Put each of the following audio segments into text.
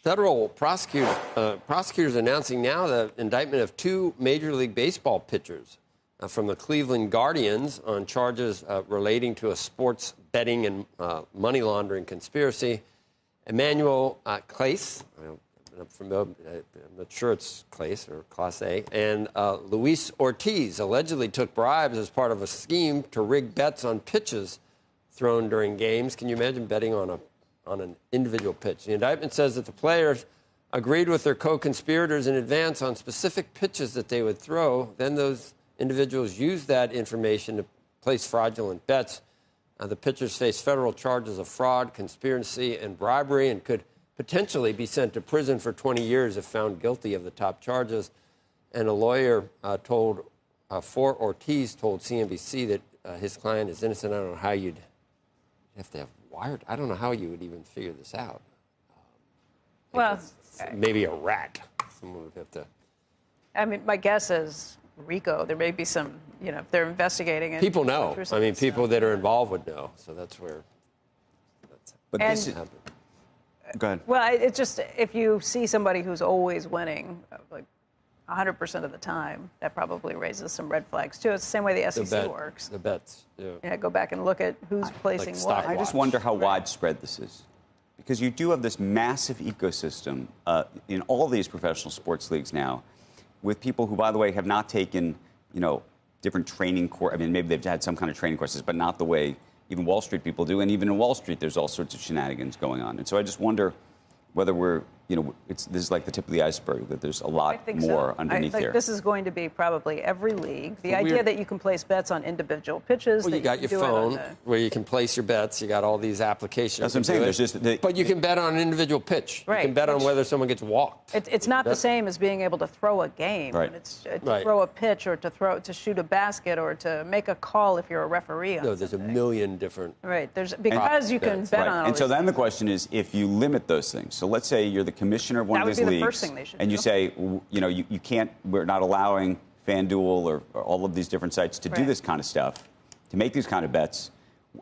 Federal prosecutors announcing now the indictment of two Major League Baseball pitchers from the Cleveland Guardians on charges relating to a sports betting and money laundering conspiracy. Emmanuel Clace, I'm not sure it's Clace or Class A, and Luis Ortiz allegedly took bribes as part of a scheme to rig bets on pitches thrown during games. Can you imagine betting on an individual pitch? The indictment says that the players agreed with their co-conspirators in advance on specific pitches that they would throw. Then those individuals used that information to place fraudulent bets. The pitchers face federal charges of fraud, conspiracy, and bribery, and could potentially be sent to prison for 20 years if found guilty of the top charges. And a lawyer for Ortiz told CNBC that his client is innocent. I don't know how you'd have to have wired. I don't know how you would even figure this out. Well, maybe a rat. Someone would have to. I mean, my guess is RICO. There may be some, if they're investigating it. People know. I mean, people that are involved would know. So that's where. But this is. Go ahead. Well, it's just, if you see somebody who's always winning, like 100% of the time, that probably raises some red flags, too. It's the same way the SEC works. The bets, yeah. Yeah, go back and look at who's placing what. I just wonder how widespread this is. Because you do have this massive ecosystem in all these professional sports leagues now with people who, by the way, have not taken, different training courses. I mean, maybe they've had some kind of training courses, but not the way even Wall Street people do. And even in Wall Street, there's all sorts of shenanigans going on. And so I just wonder whether we're, this is like the tip of the iceberg, that there's a lot more underneath here. This is going to be probably every league. The idea that you can place bets on individual pitches. Well, you got your phone where you can place your bets. You got all these applications. That's what I'm saying. There's just but you can bet on an individual pitch. Right. You can bet on whether someone gets walked. It's not the same as being able to throw a game. Right. It's to throw a pitch or to shoot a basket or to make a call if you're a referee. No, there's a million different. Right. Because you can bet on all And so these then the question is, if you limit those things, so let's say you're the commissioner of one of these leagues, the first thing they should and do. you say, you can't, we're not allowing FanDuel or all of these different sites to do this kind of stuff, to make these kind of bets.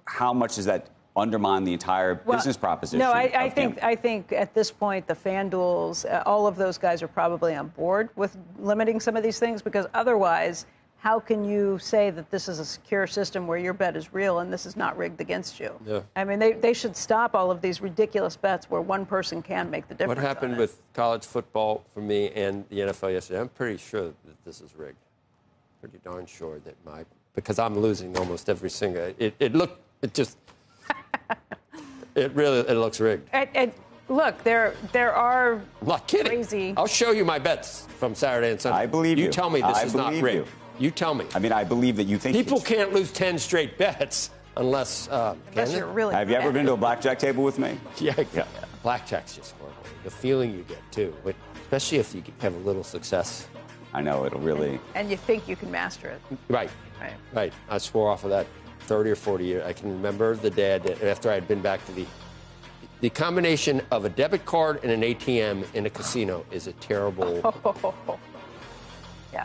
How much does that undermine the entire business proposition? No, I think at this point the FanDuels, all of those guys are probably on board with limiting some of these things, because otherwise, how can you say that this is a secure system where your bet is real and this is not rigged against you? Yeah. I mean, they should stop all of these ridiculous bets where one person can make the difference. What happened with college football for me and the NFL yesterday? I'm pretty sure that this is rigged. Pretty darn sure that because I'm losing almost every single. It looks rigged. Look, there are I'm not kidding. Crazy. I'll show you my bets from Saturday and Sunday. I believe you. You tell me this is not rigged. You tell me. I mean, I believe that you think people can't lose 10 straight bets unless you're really. Have you ever been to a blackjack table with me? Yeah. Blackjack's just horrible. The feeling you get too, especially if you have a little success. I know it'll really. And you think you can master it. Right. I swore off of that 30 or 40 years. I can remember the day after I had been back to the combination of a debit card and an ATM in a casino is a terrible. Yeah.